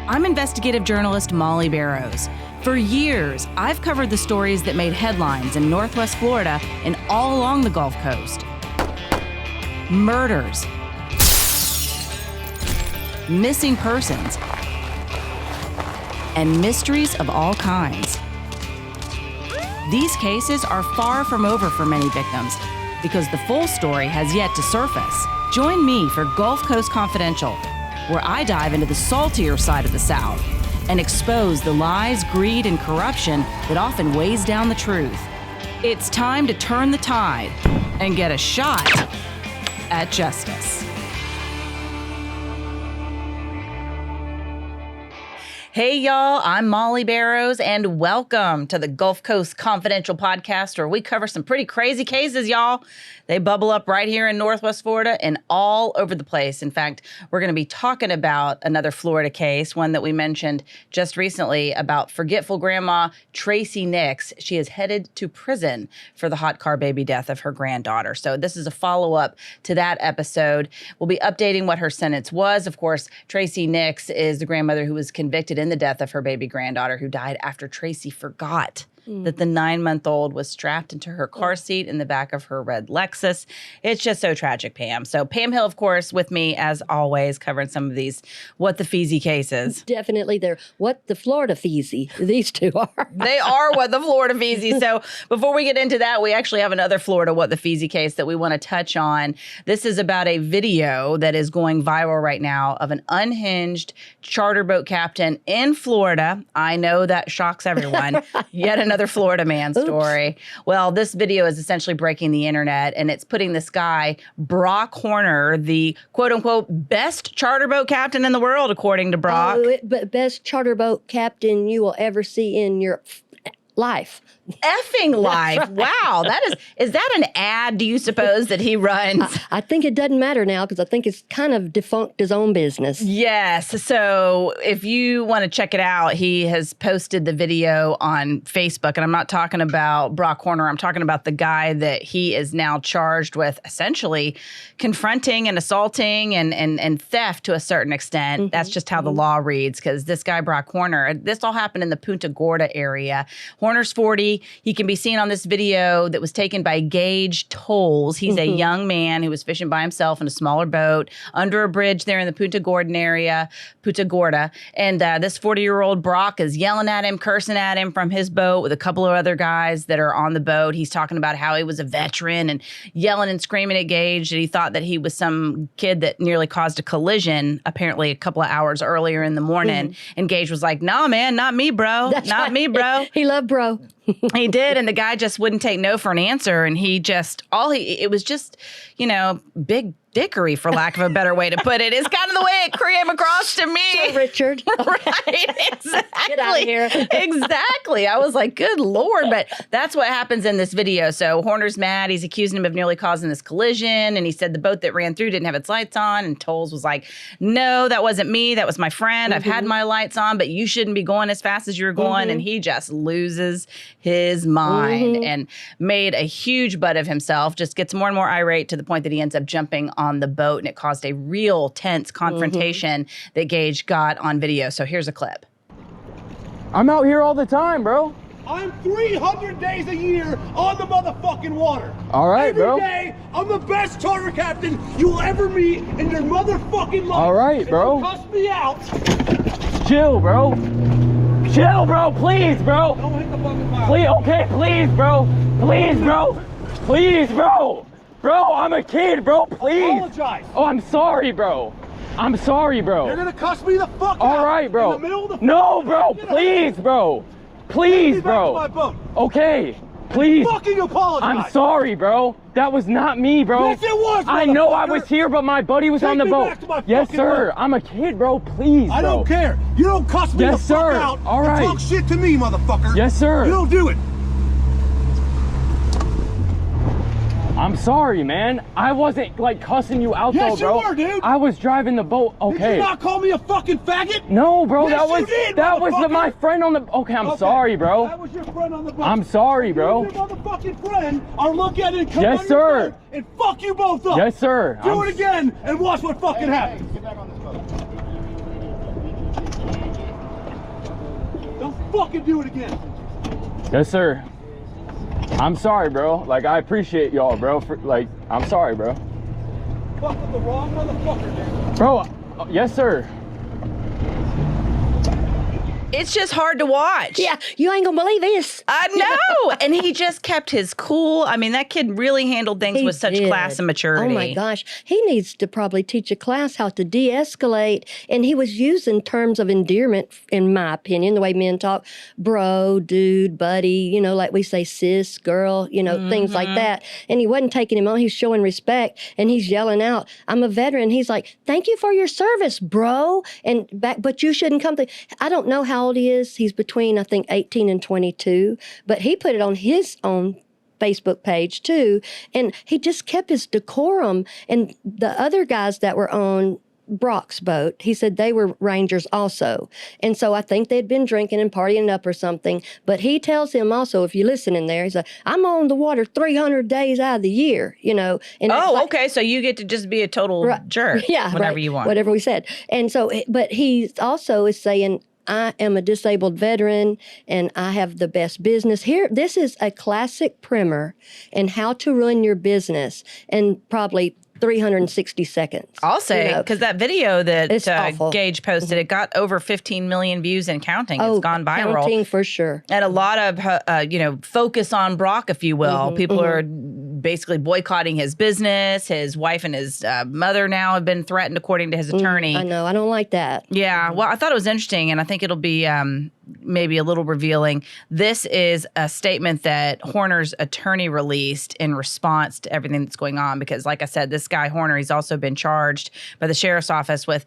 I'm investigative journalist Molly Barrows. For years, I've covered the stories that made headlines in Northwest Florida and all along the Gulf Coast. Murders, missing persons, and mysteries of all kinds. These cases are far from over for many victims because the full story has yet to surface. Join me for Gulf Coast Confidential, where I dive into the saltier side of the South and expose the lies, greed, and corruption that often weighs down the truth. It's time to turn the tide and get a shot at justice. Hey y'all, I'm Molly Barrows and welcome to the Gulf Coast Confidential podcast, where we cover some pretty crazy cases, y'all. They bubble up right here in Northwest Florida and all over the place. In fact, we're going to be talking about another Florida case, one that we mentioned just recently about forgetful grandma Tracy Nix. She is headed to prison for the hot car baby death of her granddaughter. So this is a follow-up to that episode. We'll be updating what her sentence was. Of course, Tracy Nix is the grandmother who was convicted in the death of her baby granddaughter, who died after Tracy forgot that the 9-month-old was strapped into her car seat in the back of her red Lexus. It's just so tragic, Pam. So Pam Hill, of course, with me as always, covering some of these what the feezy cases. Definitely, they're what the Florida feezy. These two are. They are what the Florida feezy. So before we get into that, we actually have another Florida what the feezy case that we want to touch on. This is about a video that is going viral right now of an unhinged charter boat captain in Florida. I know that shocks everyone. Yet another Florida man story. Oops. Well, this video is essentially breaking the internet, and it's putting this guy, Brock Horner, the quote-unquote best charter boat captain in the world, according to Brock. But best charter boat captain you will ever see in your life. Effing life. Right. Wow. Is that an ad, do you suppose, that he runs? I think it doesn't matter now because I think it's kind of defunct his own business. Yes. So if you want to check it out, he has posted the video on Facebook. And I'm not talking about Brock Horner. I'm talking about the guy that he is now charged with essentially confronting and assaulting and theft to a certain extent. Mm-hmm. That's just how the law reads, because this guy, Brock Horner, this all happened in the Punta Gordon area. Horner's 40. He can be seen on this video that was taken by Gage Towles. He's a young man who was fishing by himself in a smaller boat under a bridge there in the Punta Gordon area, Punta Gorda. And this 40-year-old Brock is yelling at him, cursing at him from his boat with a couple of other guys that are on the boat. He's talking about how he was a veteran and yelling and screaming at Gage that he thought that he was some kid that nearly caused a collision, apparently a couple of hours earlier in the morning. And Gage was like, "Nah, man, not me, bro. That's not right. me, bro." He loved bro. He did, and the guy just wouldn't take no for an answer, and it was just, big dickery, for lack of a better way to put it. It's kind of the way it came across to me. So Richard. Right, exactly. Get out of here. Exactly. I was like, good Lord, but that's what happens in this video. So Horner's mad. He's accusing him of nearly causing this collision, and he said the boat that ran through didn't have its lights on, and Towles was like, "No, that wasn't me. That was my friend. I've had my lights on, but you shouldn't be going as fast as you're going," and he just loses his mind and made a huge butt of himself, just gets more and more irate to the point that he ends up jumping on the boat, and it caused a real tense confrontation that Gage got on video. So here's a clip. "I'm out here all the time, bro. I'm 300 days a year on the motherfucking water. All right, bro. Every day, I'm the best charter captain you will ever meet in your motherfucking life. All right, bro. If you cuss me out. Chill, bro. Chill, bro. Please, bro. Don't hit the fucking mouth. Please, okay, please, bro. Please, bro. Please, bro. Bro, I'm a kid, bro. Please. Apologize. Oh, I'm sorry, bro. I'm sorry, bro. You're gonna cuss me the fuck out. All right, bro. In the middle of the No, bro. Please, bro. Please, Take me bro. back to my boat. Okay. Please. Fucking apologize. I'm sorry, bro. That was not me, bro. Yes, it was, I know I motherfucker. was here, but my buddy was Take on the me boat. back to my Yes, fucking sir. boat. I'm a kid, bro. Please, I bro. don't care. You don't cuss me Yes, the fuck sir. out. All and right. talk shit to me, motherfucker. Yes, sir. You don't do it. I'm sorry, man. I wasn't like cussing you out though, Yes, you bro. were, dude. I was driving the boat. Did Okay. you not call me a fucking faggot? No, bro. Yes, that was you did, that was motherfucker. my friend on the. Okay, I'm Okay, sorry, bro. That was your friend on the boat. I'm sorry, bro. You and your motherfucking friend are look at it and come Yes, on sir. your boat and fuck you both up. Yes, sir. Do it again and watch what fucking happens. Get back on this boat. fucking do it again. Yes, sir. I'm sorry, bro. Like, I appreciate y'all, bro. I'm sorry, bro. Fuck with the wrong motherfucker, man. Bro, yes, sir. It's just hard to watch. Yeah, you ain't gonna believe this. I know. And he just kept his cool. I mean, that kid really handled things He with such did. class and maturity. Oh my gosh. He needs to probably teach a class how to de-escalate. And he was using terms of endearment, in my opinion, the way men talk. Bro, dude, buddy, you know, like we say sis, girl, you know, things like that. And he wasn't taking him on. He's showing respect and he's yelling out, I'm a veteran. He's like, thank you for your service, bro. And back, but you shouldn't come to, I don't know how old he is. He's between, I think, 18 and 22. But he put it on his own Facebook page too. And he just kept his decorum. And the other guys that were on Brock's boat, he said they were Rangers also. And so I think they'd been drinking and partying up or something. But he tells him also, if you listen in there, he's like, I'm on the water 300 days out of the year, you know. And Oh, like, okay. So you get to just be a total jerk. yeah, whatever right, you want. whatever we said. And so, but he also is saying, I am a disabled veteran and I have the best business. Here, this is a classic primer in how to run your business in probably 360 seconds. I'll say, You know, because that video that It's awful. Gage posted, it got over 15 million views and counting. It's gone viral. Counting for sure. And a lot of, focus on Brock, if you will. People are basically boycotting his business. His wife and his mother now have been threatened, according to his attorney. I know. I don't like that. Yeah. Well, I thought it was interesting, and I think it'll be maybe a little revealing. This is a statement that Horner's attorney released in response to everything that's going on. Because, like I said, this guy Horner, he's also been charged by the sheriff's office with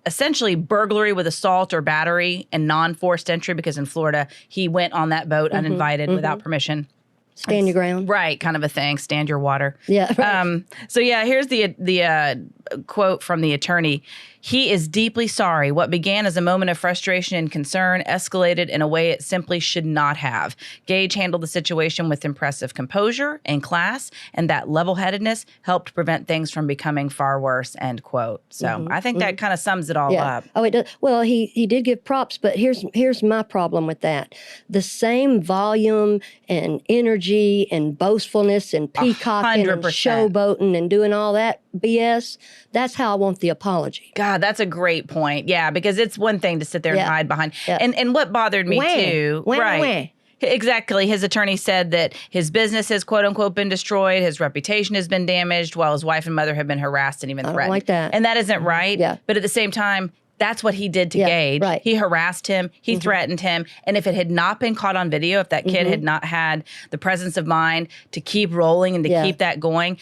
essentially burglary with assault or battery and non-forced entry, because in Florida, he went on that boat uninvited without permission. Stand your ground. Right, kind of a thing. Stand your water. Yeah. Right. So yeah, here's the quote from the attorney. He is deeply sorry. What began as a moment of frustration and concern escalated in a way it simply should not have. Gage handled the situation with impressive composure and class, and that level-headedness helped prevent things from becoming far worse, end quote. So I think that kind of sums it all up. Oh, it does. Well, he did give props, but here's my problem with that. The volume and energy and boastfulness and peacocking and 100%. showboating and doing all that BS, that's how I want the apology. God, that's a great point. Yeah, because it's one thing to sit there and hide behind. And what bothered me too, right? Exactly. His attorney said that his business has, quote unquote, been destroyed. His reputation has been damaged, while his wife and mother have been harassed and even threatened. I don't like that. And that isn't right. Yeah. But at the same time, that's what he did to Gage. Right. He harassed him. He threatened him. And if it had not been caught on video, if that kid had not had the presence of mind to keep rolling and to keep that going,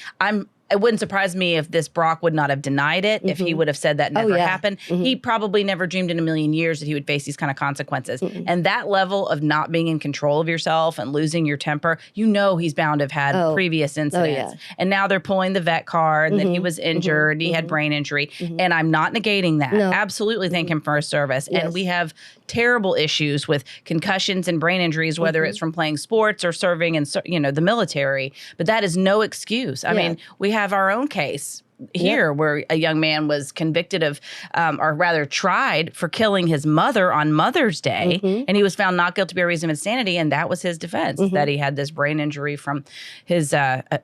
it wouldn't surprise me if this Brock would not have denied it, if he would have said that never happened. He probably never dreamed in a million years that he would face these kind of consequences. And that level of not being in control of yourself and losing your temper, he's bound to have had previous incidents. And now they're pulling the vet card, and then he was injured, he had brain injury. And I'm not negating that. No. Absolutely thank him for his service. And we have terrible issues with concussions and brain injuries, whether it's from playing sports or serving in, the military. But that is no excuse. I mean, we have our own case here where a young man was convicted of, or rather tried for killing his mother on Mother's Day. And he was found not guilty by reason of insanity. And that was his defense, that he had this brain injury from his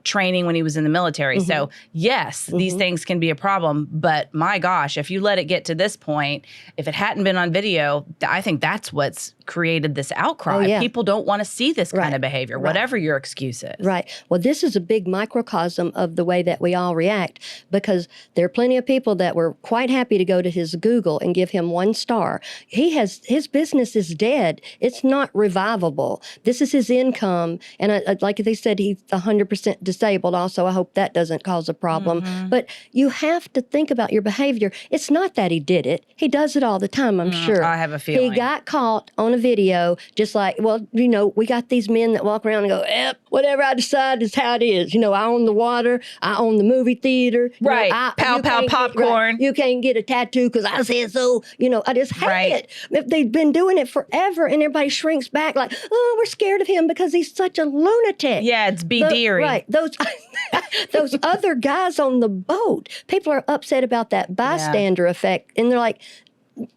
training when he was in the military. So yes, these things can be a problem. But my gosh, if you let it get to this point, if it hadn't been on video, I think that's what's created this outcry. People don't want to see this kind of behavior, whatever your excuse is. Right. Well, this is a big microcosm of the way that we all react, because there are plenty of people that were quite happy to go to his Google and give him 1 star. His business is dead. It's not revivable. This is his income. And like they said, he's 100% disabled also. I hope that doesn't cause a problem. But you have to think about your behavior. It's not that he did it. He does it all the time, I'm sure. I have a feeling. He got caught on a video, just like, we got these men that walk around and go, whatever I decide is how it is. I own the water. I own the movie theater. Right. Pow, pow, popcorn. You can't get a tattoo because I said so. I just hate it. If they've been doing it forever and everybody shrinks back like, oh, we're scared of him because he's such a lunatic. Yeah, it's B. Deary. Right. Those other guys on the boat, people are upset about that bystander effect. And they're like,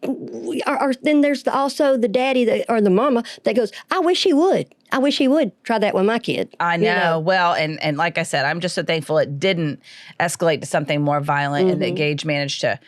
or then there's also the daddy or the mama that goes, I wish he would. I wish he would try that with my kid. I know. Well, and like I said, I'm just so thankful it didn't escalate to something more violent and that Gage managed to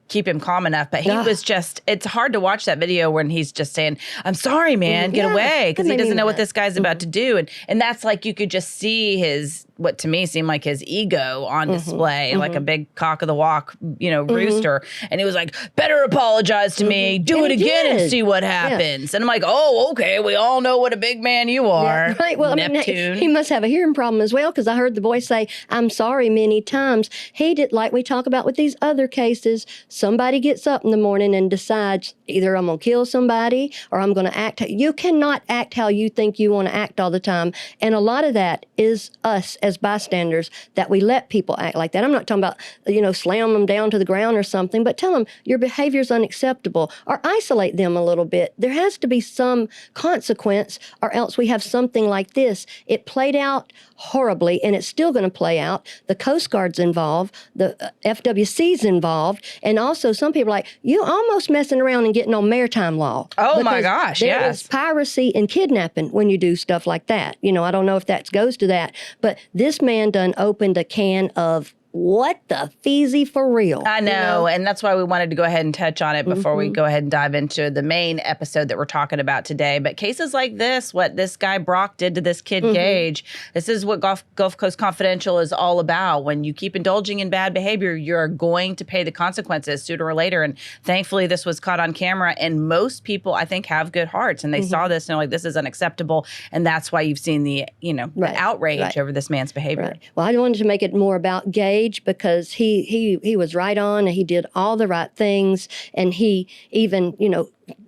keep him calm enough. But he was just, it's hard to watch that video when he's just saying, I'm sorry, man, get away. Because he doesn't know what this guy's about to do. And that's like, you could just see his, what to me seemed like his ego on display, like a big cock of the walk, rooster. And he was like, better apologize to me, do it again and see what happens. And I'm like, oh, okay, we all know what a big man you are. Yeah, right. Well, Neptune. I mean, he must have a hearing problem as well, because I heard the boy say, I'm sorry many times. He did, like we talk about with these other cases, somebody gets up in the morning and decides either I'm going to kill somebody or I'm going to act. You cannot act how you think you want to act all the time. And a lot of that is us as bystanders, that we let people act like that. I'm not talking about, slam them down to the ground or something, but tell them your behavior is unacceptable or isolate them a little bit. There has to be some consequence, or else we have something like this. It played out horribly, and it's still going to play out. The Coast Guard's involved, the FWC's involved, and also some people are like, you almost messing around and getting on maritime law. Oh my gosh, there is piracy and kidnapping when you do stuff like that. I don't know if that goes to that, but this man done opened a can of what the feezy for real. I know, and that's why we wanted to go ahead and touch on it before we go ahead and dive into the main episode that we're talking about today. But cases like this, what this guy Brock did to this kid Gage, this is what Gulf Coast Confidential is all about. When you keep indulging in bad behavior, you're going to pay the consequences sooner or later. And thankfully, this was caught on camera. And most people, I think, have good hearts, and they saw this and they're like, this is unacceptable. And that's why you've seen the, the outrage over this man's behavior. Right. Well, I wanted to make it more about Gage, because he was right on, and he did all the right things, and he even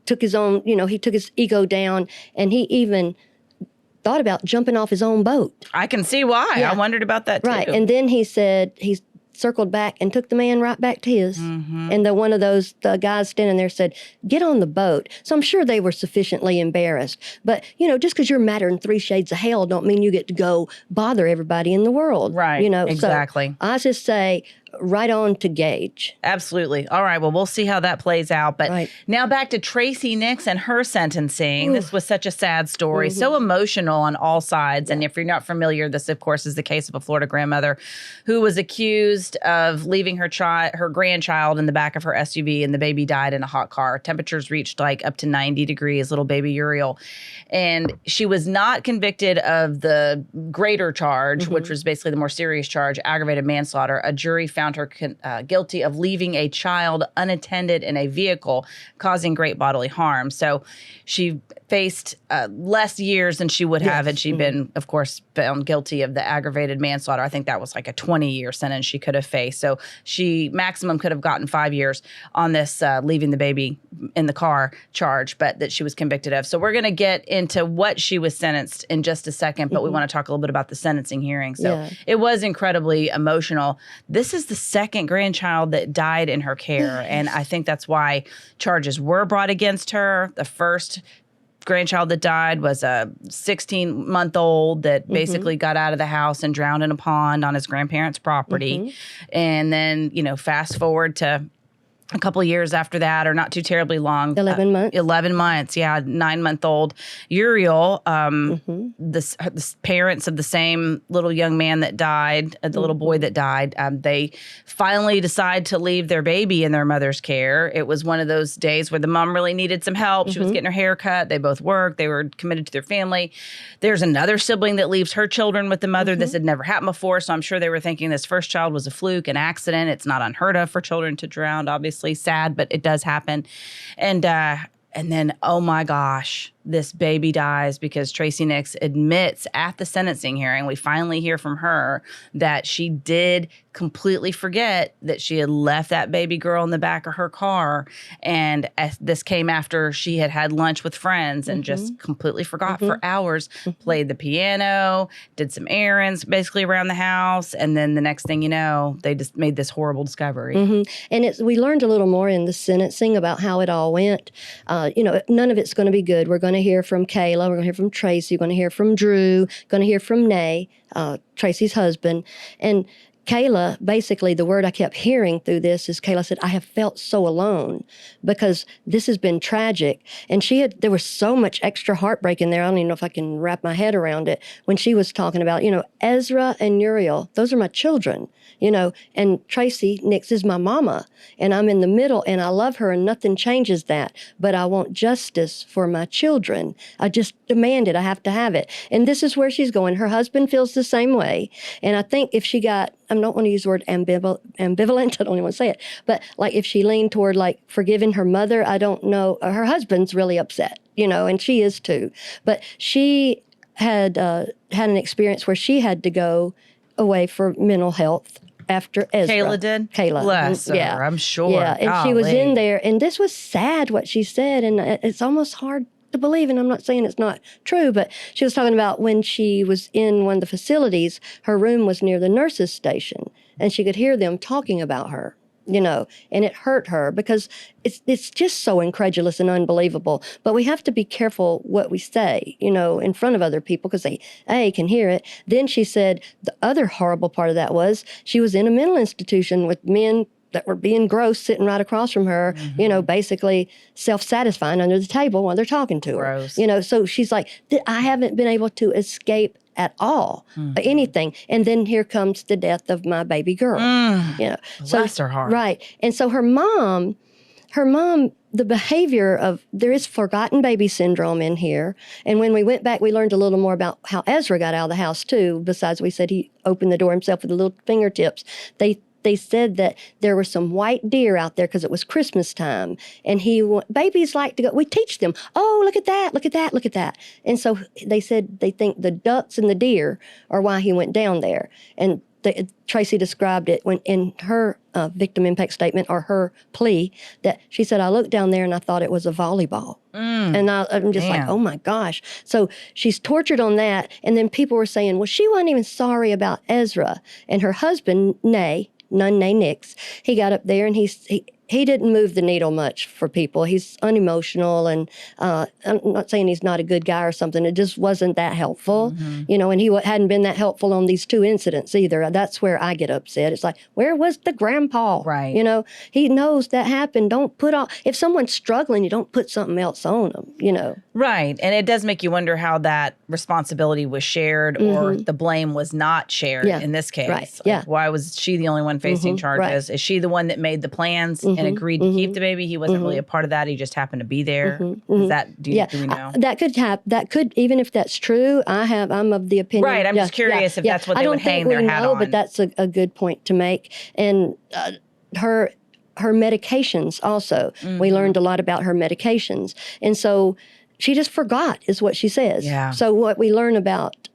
took his own he took his ego down, and he even thought about jumping off his own boat. I can see why. I wondered about that too. Right, and then he said he circled back and took the man right back to his. And one of the guys standing there said, get on the boat. So I'm sure they were sufficiently embarrassed. But, just because you're madder than 3 shades of hell don't mean you get to go bother everybody in the world. Right, exactly. So I just say, right on to Gage. Absolutely. All right. Well, we'll see how that plays out. But now back to Tracy Nix and her sentencing. This was such a sad story, so emotional on all sides. And if you're not familiar, this, of course, is the case of a Florida grandmother who was accused of leaving her grandchild in the back of her SUV, and the baby died in a hot car. Temperatures reached like up to 90 degrees, little baby Uriel. And she was not convicted of the greater charge, which was basically the more serious charge, aggravated manslaughter. A jury found her guilty of leaving a child unattended in a vehicle, causing great bodily harm. So she faced less years than she would have had she been, of course, found guilty of the aggravated manslaughter. I think that was like a 20-year sentence she could have faced. So she maximum could have gotten 5 years on this leaving the baby in the car charge, but that she was convicted of. So we're going to get into what she was sentenced in just a second, but we want to talk a little bit about the sentencing hearing. So it was incredibly emotional. This is the second grandchild that died in her care, and I think that's why charges were brought against her. The first grandchild that died was a 16-month-old that basically got out of the house and drowned in a pond on his grandparents' property. And then, fast forward to a couple of years after that, or not too terribly long. 11 months. 11 months, 9-month-old Uriel, the parents of the same little young man that died, the little boy that died, they finally decide to leave their baby in their mother's care. It was one of those days where the mom really needed some help. She was getting her hair cut. They both worked. They were committed to their family. There's another sibling that leaves her children with the mother. This had never happened before, so I'm sure they were thinking this first child was a fluke, an accident. It's not unheard of for children to drown, obviously. Sad, but it does happen. And then, oh my gosh, this baby dies because Tracy Nix admits at the sentencing hearing, we finally hear from her that she did completely forget that she had left that baby girl in the back of her car. And this came after she had had lunch with friends and just completely forgot for hours, played the piano, did some errands basically around the house. And then the next thing you know, they just made this horrible discovery. And we learned a little more in the sentencing about how it all went. None of it's going to be good. We're going to hear from Kayla. We're going to hear from Tracy. We're going to hear from Drew. Going to hear from Nay, Tracy's husband. And Kayla, basically the word I kept hearing through this is Kayla said, I have felt so alone because this has been tragic. And there was so much extra heartbreak in there. I don't even know if I can wrap my head around it when she was talking about, Ezra and Uriel, those are my children, and Tracy Nix is my mama, and I'm in the middle and I love her and nothing changes that. But I want justice for my children. I just demand it. I have to have it. And this is where she's going. Her husband feels the same way. And I think if she got, I don't want to use the word ambivalent. I don't even want to say it. But like if she leaned toward like forgiving her mother, I don't know. Her husband's really upset, and she is too. But she had had an experience where she had to go away for mental health after Ezra. Kayla did? Kayla. Bless her, Yeah. I'm sure. Yeah, and she was Golly. in there. And this was sad what she said. And it's almost hard to believe, and I'm not saying it's not true, but she was talking about when she was in one of the facilities, her room was near the nurses' station, and she could hear them talking about her, and it hurt her because it's just so incredulous and unbelievable. But we have to be careful what we say, in front of other people because they, can hear it. Then she said the other horrible part of that was she was in a mental institution with men that were being gross sitting right across from her, basically self-satisfying under the table while they're talking to her. So she's like, I haven't been able to escape at all, anything. And then here comes the death of my baby girl. Bless her heart. Right. And so her mom, the behavior of, there is forgotten baby syndrome in here. And when we went back, we learned a little more about how Ezra got out of the house too. Besides, we said he opened the door himself with the little fingertips. They said that there were some white deer out there because it was Christmas time. And babies like to go, we teach them, oh, look at that, look at that, look at that. And so they said they think the ducks and the deer are why he went down there. And Tracy described it when in her victim impact statement or her plea that she said, I looked down there and I thought it was a volleyball. And I'm just like, oh my gosh. So she's tortured on that. And then people were saying, well, she wasn't even sorry about Ezra. And her husband, Nunne Nix, he got up there and he didn't move the needle much for people. He's unemotional, and I'm not saying he's not a good guy or something. It just wasn't that helpful, and he hadn't been that helpful on these two incidents either. That's where I get upset. It's like, where was the grandpa? Right. He knows that happened. Don't put on, if someone's struggling, you don't put something else on them, Right. And it does make you wonder how that responsibility was shared or the blame was not shared in this case. Right. Like, why was she the only one facing charges? Is she the one that made the plans and agreed to keep the baby? He wasn't really a part of that. He just happened to be there. Is that, do we know? That could happen. That could, even if that's true, I'm of the opinion. Right. I'm just curious if that's what they would hang their hat on. But that's a good point to make. And her medications also, we learned a lot about her medications. And so she just forgot is what she says. Yeah. So what we learn about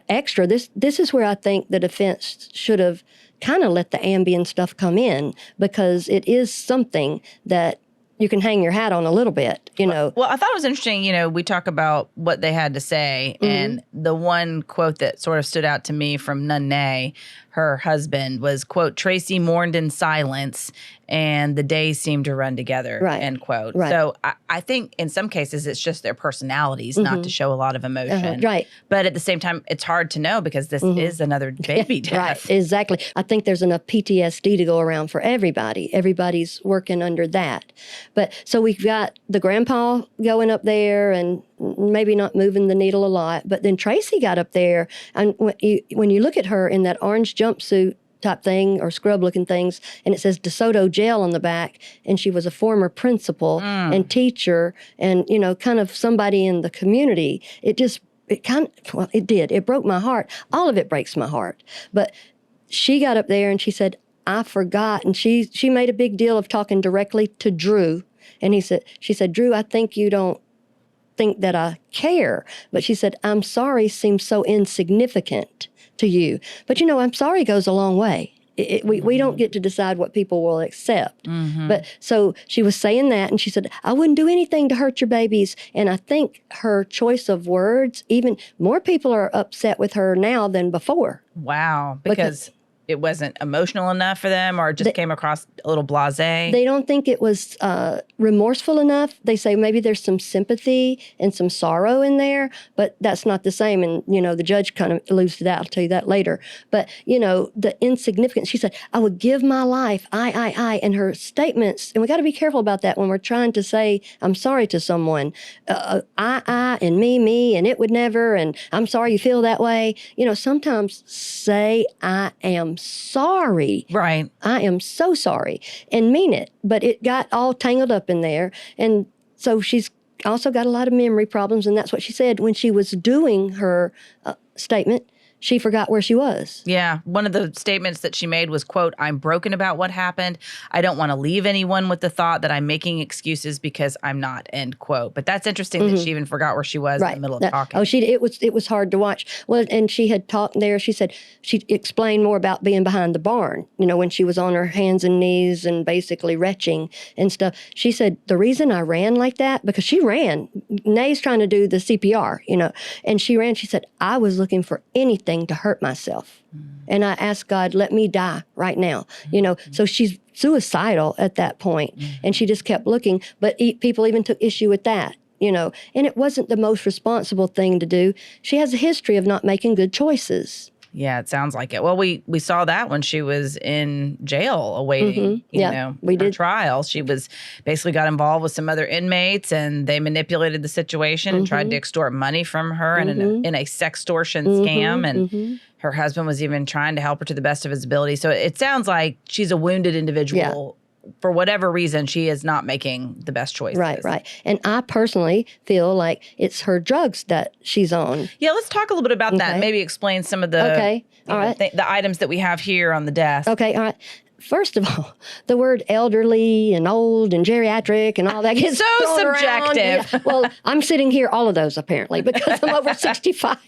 extra, this is where I think the defense should have kind of let the Ambien stuff come in, because it is something that you can hang your hat on a little bit, Well, I thought it was interesting, we talk about what they had to say, and the one quote that sort of stood out to me from Nunne, her husband, was, quote, Tracy mourned in silence and the days seemed to run together, end quote. Right. So I think in some cases it's just their personalities not to show a lot of emotion. Right. But at the same time, it's hard to know because this is another baby death. Right, exactly. I think there's enough PTSD to go around for everybody. Everybody's working under that. But so we've got the grandpa going up there and maybe not moving the needle a lot, but then Tracy got up there, and when you look at her in that orange jumpsuit type thing or scrub looking things, and it says DeSoto Jail on the back, and she was a former principal and teacher and kind of somebody in the community. It broke my heart. All of it breaks my heart. But she got up there and she said, I forgot, and she made a big deal of talking directly to Drew, and she said, Drew, I think you don't think that I care. But she said, I'm sorry seems so insignificant to you. But I'm sorry goes a long way. We don't get to decide what people will accept. But so she was saying that, and she said, I wouldn't do anything to hurt your babies. And I think her choice of words, even more people are upset with her now than before. Wow. Because it wasn't emotional enough for them, or it just came across a little blasé? They don't think it was remorseful enough. They say maybe there's some sympathy and some sorrow in there, but that's not the same. And, the judge kind of alludes to that. I'll tell you that later. But, the insignificance, she said, I would give my life, I, and her statements, and we got to be careful about that when we're trying to say, I'm sorry to someone. I, and me, and it would never, and I'm sorry you feel that way. Sometimes say, I am sorry. Right. I am so sorry, and mean it. But it got all tangled up in there. And so she's also got a lot of memory problems. And that's what she said when she was doing her statement. She forgot where she was. Yeah. One of the statements that she made was, quote, I'm broken about what happened. I don't want to leave anyone with the thought that I'm making excuses because I'm not, end quote. But that's interesting that she even forgot where she was in the middle of talking. Oh, it was hard to watch. Well, and she had talked there. She said she explained more about being behind the barn, when she was on her hands and knees and basically retching and stuff. She said, the reason I ran like that, because she ran. Nay's trying to do the CPR, and she ran. She said, I was looking for anything to hurt myself. And I asked God, let me die right now. So she's suicidal at that point. And she just kept looking. But people even took issue with that, and it wasn't the most responsible thing to do. She has a history of not making good choices. Yeah, it sounds like it. Well, we saw that when she was in jail awaiting, her trial. She was basically got involved with some other inmates, and they manipulated the situation and tried to extort money from her in a sextortion scam. And her husband was even trying to help her to the best of his ability. So it sounds like she's a wounded individual. For whatever reason, she is not making the best choices. Right. And I personally feel like it's her drugs that she's on. Yeah, let's talk a little bit about that and maybe explain some of the, the items that we have here on the desk. Okay, all right. First of all, the word elderly and old and geriatric and all that gets so subjective. Yeah. Well, I'm sitting here all of those apparently because I'm over 65.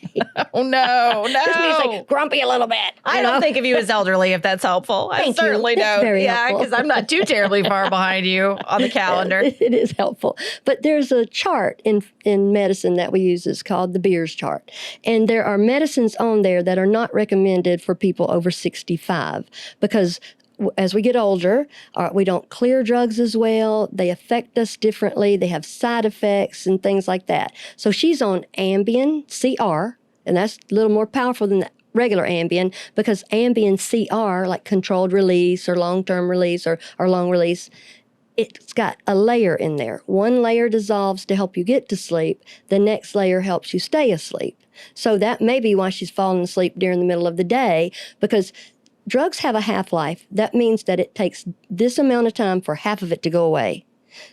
Oh no! This means like grumpy a little bit. I don't think of you as elderly, if that's helpful. I certainly don't. Very helpful. Because I'm not too terribly far behind you on the calendar. It is helpful. But there's a chart in medicine that we use. It's called the Beers chart. And there are medicines on there that are not recommended for people over 65 because as we get older, we don't clear drugs as well. They affect us differently. They have side effects and things like that. So she's on Ambien CR, and that's a little more powerful than the regular Ambien because Ambien CR, like controlled release or long-term release or long release, it's got a layer in there. One layer dissolves to help you get to sleep. The next layer helps you stay asleep. So that may be why she's falling asleep during the middle of the day because drugs have a half-life. That means that it takes this amount of time for half of it to go away.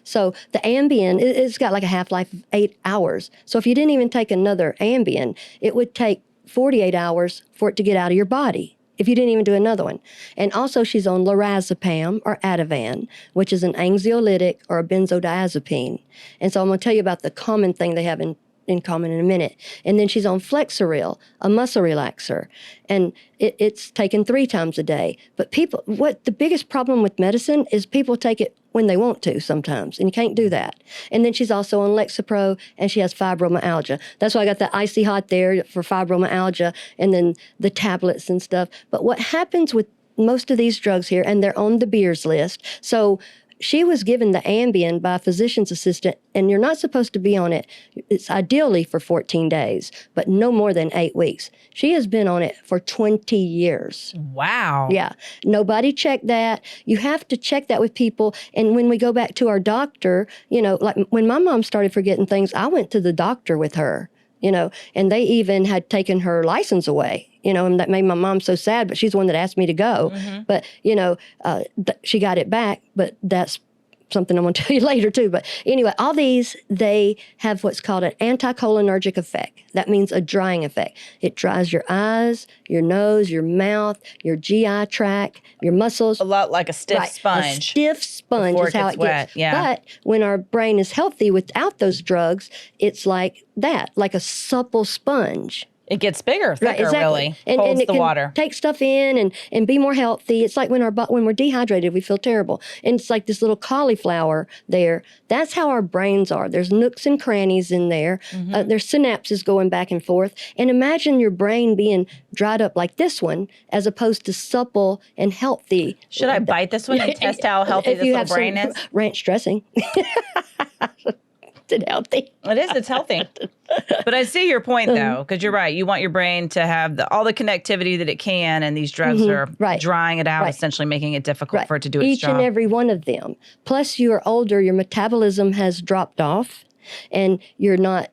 So the Ambien, it's got like a half-life of 8 hours. So if you didn't even take another Ambien, it would take 48 hours for it to get out of your body if you didn't even do another one. And also she's on lorazepam or Ativan, which is an anxiolytic or a benzodiazepine. And so I'm going to tell you about the common thing they have in common in a minute. And then she's on Flexeril, a muscle relaxer. And it's taken 3 times a day. But the biggest problem with medicine is people take it when they want to sometimes, and you can't do that. And then she's also on Lexapro, and she has fibromyalgia. That's why I got the icy hot there for fibromyalgia, and then the tablets and stuff. But what happens with most of these drugs here, and they're on the Beers list, so she was given the Ambien by a physician's assistant, and you're not supposed to be on it. It's ideally for 14 days, but no more than 8 weeks. She has been on it for 20 years. Wow. Yeah. Nobody checked that. You have to check that with people. And when we go back to our doctor, like when my mom started forgetting things, I went to the doctor with her, and they even had taken her license away. And that made my mom so sad, but she's the one that asked me to go. Mm-hmm. But, she got it back, but that's something I'm going to tell you later too. But anyway, all these, they have what's called an anticholinergic effect. That means a drying effect. It dries your eyes, your nose, your mouth, your GI tract, your muscles. A lot like a stiff sponge. A stiff sponge is how it gets. Yeah. But when our brain is healthy without those drugs, it's like that, like a supple sponge. It gets bigger, thicker, Right, exactly. really. And Holds it the can water. take stuff in and be more healthy. It's like when we're dehydrated, we feel terrible. And it's like this little cauliflower there. That's how our brains are. There's nooks and crannies in there. There's synapses going back and forth. And imagine your brain being dried up like this one, as opposed to supple and healthy. Should I bite this one and test how healthy this little brain is? Ranch dressing. It's healthy. It is. It's healthy. But I see your point, though, because you're right. You want your brain to have all the connectivity that it can, and these drugs are drying it out, essentially making it difficult for it to do its job. Each and every one of them. Plus, you're older, your metabolism has dropped off, and you're not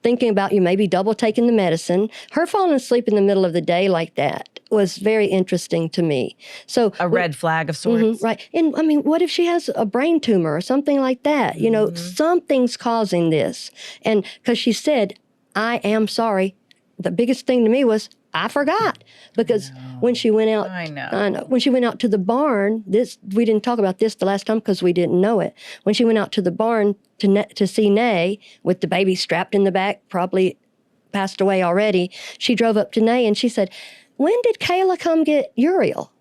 thinking about, you may be double taking the medicine. Her falling asleep in the middle of the day like that was very interesting to me. So a red flag of sorts. Right. And I mean, what if she has a brain tumor or something like that? You know, something's causing this. And because she said, I am sorry. The biggest thing to me was, I forgot. Because when she went out, I know. When she went out to the barn, we didn't talk about this the last time because we didn't know it. When she went out to the barn to see Nay with the baby strapped in the back, probably passed away already, she drove up to Nay and she said, when did Kayla come get Uriel?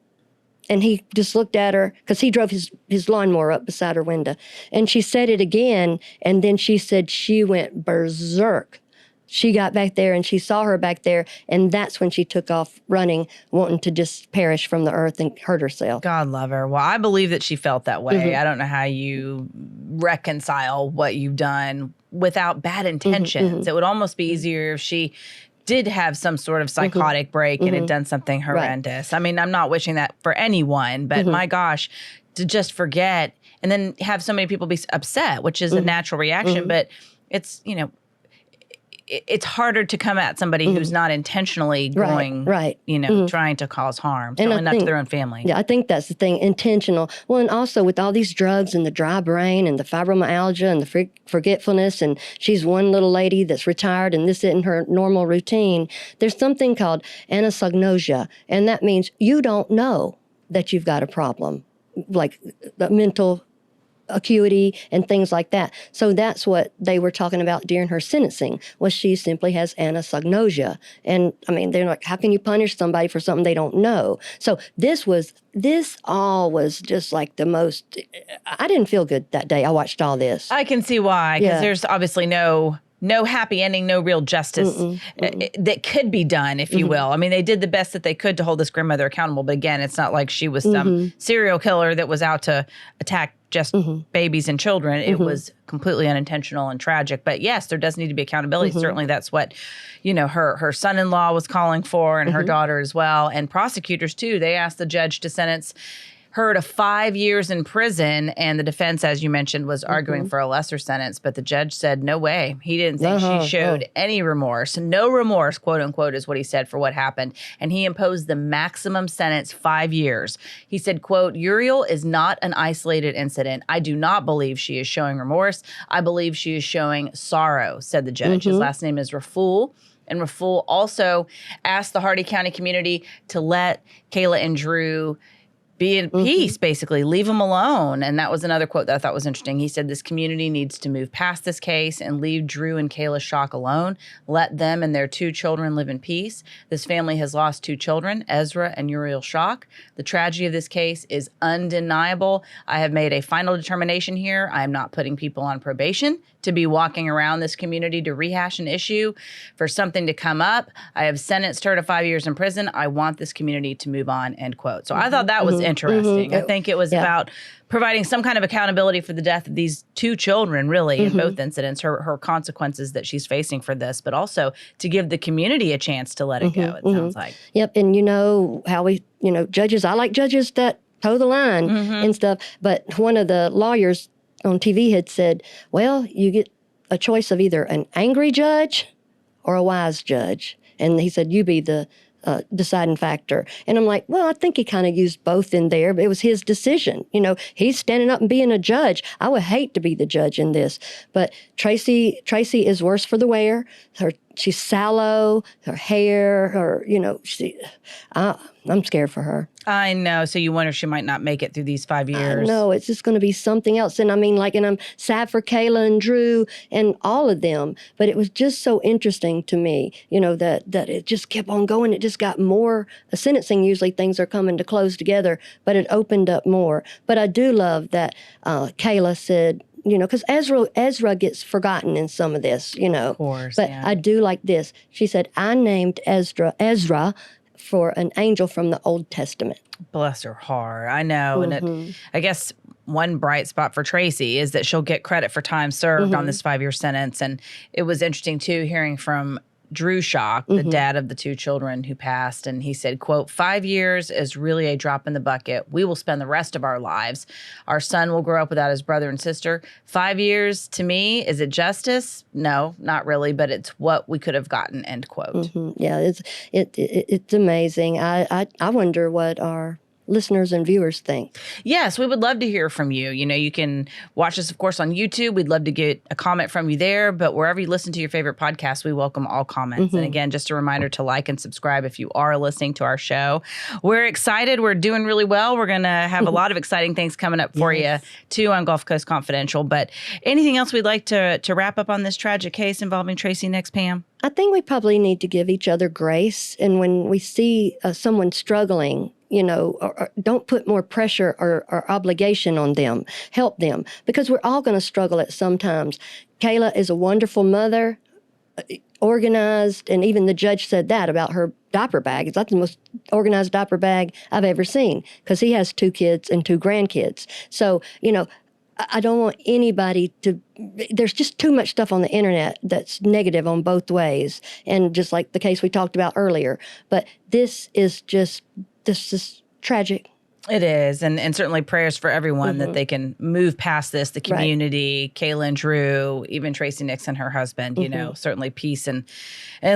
And he just looked at her, because he drove his lawnmower up beside her window. And she said it again, and then she said she went berserk. She got back there, and she saw her back there, and that's when she took off running, wanting to just perish from the earth and hurt herself. God love her. Well, I believe that she felt that way. I don't know how you reconcile what you've done without bad intentions. It would almost be easier if she did have some sort of psychotic break and had done something horrendous. I mean, I'm not wishing that for anyone, but my gosh, to just forget and then have so many people be upset, which is a natural reaction, but it's, you know, it's harder to come at somebody who's not intentionally going, you know, trying to cause harm, certainly not to their own family. Yeah, I think that's the thing, intentional. Well, and also with all these drugs and the dry brain and the fibromyalgia and the forgetfulness, and she's one little lady that's retired and this isn't her normal routine, there's something called anosognosia, and that means you don't know that you've got a problem, like the mental acuity and things like that. So that's what they were talking about during her sentencing, was she simply has anosognosia. And I mean, they're like, how can you punish somebody for something they don't know? So this all was just like the most, I didn't feel good that day. I watched all this. I can see why, because there's obviously no happy ending, no real justice that could be done, if you will. I mean, they did the best that they could to hold this grandmother accountable. But again, it's not like she was some serial killer that was out to attack just babies and children. It was completely unintentional and tragic. But yes, there does need to be accountability. Certainly that's what, you know, her son-in-law was calling for, and her daughter as well. And prosecutors too, they asked the judge to sentence her to 5 years in prison, and the defense, as you mentioned, was arguing for a lesser sentence, but the judge said no way. He didn't think she showed any remorse. No remorse, quote unquote, is what he said for what happened, and he imposed the maximum sentence, 5 years. He said, quote, Uriel is not an isolated incident. I do not believe she is showing remorse. I believe she is showing sorrow, said the judge. His last name is Raful. And Raful also asked the Hardy County community to let Kayla and Drew be in peace, basically. Leave them alone. And that was another quote that I thought was interesting. He said, this community needs to move past this case and leave Drew and Kayla Shock alone. Let them and their 2 children live in peace. This family has lost 2 children, Ezra and Uriel Shock. The tragedy of this case is undeniable. I have made a final determination here. I am not putting people on probation to be walking around this community to rehash an issue for something to come up. I have sentenced her to 5 years in prison. I want this community to move on, end quote. So I thought that was interesting. I think it was about providing some kind of accountability for the death of these 2 children, really, in both incidents, her consequences that she's facing for this, but also to give the community a chance to let it go, it sounds like. Yep, and you know how we, you know, judges, I like judges that toe the line and stuff, but one of the lawyers on TV had said, well, you get a choice of either an angry judge or a wise judge. And he said, you be the deciding factor. And I'm like, well, I think he kind of used both in there, but it was his decision. You know, he's standing up and being a judge. I would hate to be the judge in this. But Tracy is worse for the wear. she's sallow, her hair, I'm scared for her. I know. So you wonder if she might not make it through these 5 years. No, it's just going to be something else. And I mean, and I'm sad for Kayla and Drew and all of them. But it was just so interesting to me, that it just kept on going. It just got more. Sentencing, usually things are coming to close together, but it opened up more. But I do love that Kayla said, because Ezra gets forgotten in some of this, Of course. But yeah. I do like this. She said, I named Ezra for an angel from the Old Testament. Bless her heart. I know. And I guess one bright spot for Tracy is that she'll get credit for time served on this 5-year sentence. And it was interesting, too, hearing from Drew Shock, the dad of the 2 children who passed. And he said, quote, 5 years is really a drop in the bucket. We will spend the rest of our lives. Our son will grow up without his brother and sister. 5 years, to me, is it justice? No, not really, but it's what we could have gotten, end quote. Yeah, it's amazing. I wonder what our listeners and viewers think. Yes, we would love to hear from you. You can watch us, of course, on YouTube. We'd love to get a comment from you there. But wherever you listen to your favorite podcast, we welcome all comments. And again, just a reminder to like and subscribe if you are listening to our show. We're excited. We're doing really well. We're going to have a lot of exciting things coming up for you, too, on Gulf Coast Confidential. But anything else we'd like to wrap up on this tragic case involving Tracy Nix, Pam? I think we probably need to give each other grace. And when we see someone struggling, or don't put more pressure or obligation on them. Help them, because we're all going to struggle at some times. Kayla is a wonderful mother, organized, and even the judge said that about her diaper bag. It's like the most organized diaper bag I've ever seen, because he has 2 kids and 2 grandkids. So, I don't want anybody to, there's just too much stuff on the internet that's negative on both ways. And just like the case we talked about earlier. But this is tragic. It is. And certainly prayers for everyone that they can move past this, the community, Kayla and Drew, even Tracy Nix and her husband, certainly peace and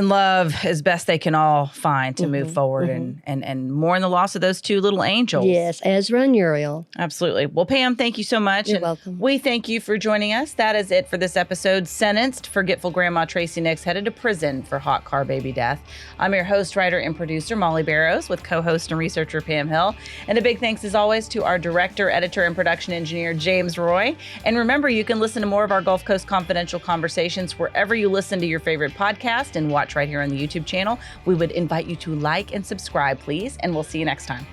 love as best they can all find to move forward and mourn the loss of those 2 little angels. Yes, Ezra and Uriel. Absolutely. Well, Pam, thank you so much. You're welcome. We thank you for joining us. That is it for this episode. Sentenced, forgetful Grandma Tracy Nix headed to prison for hot car baby death. I'm your host, writer, and producer, Molly Barrows, with co-host and researcher Pam Hill. And a big thanks, as always, to our director, editor, and production engineer, James Roy. And remember, you can listen to more of our Gulf Coast Confidential conversations wherever you listen to your favorite podcast and watch right here on the YouTube channel. We would invite you to like and subscribe, please, and we'll see you next time.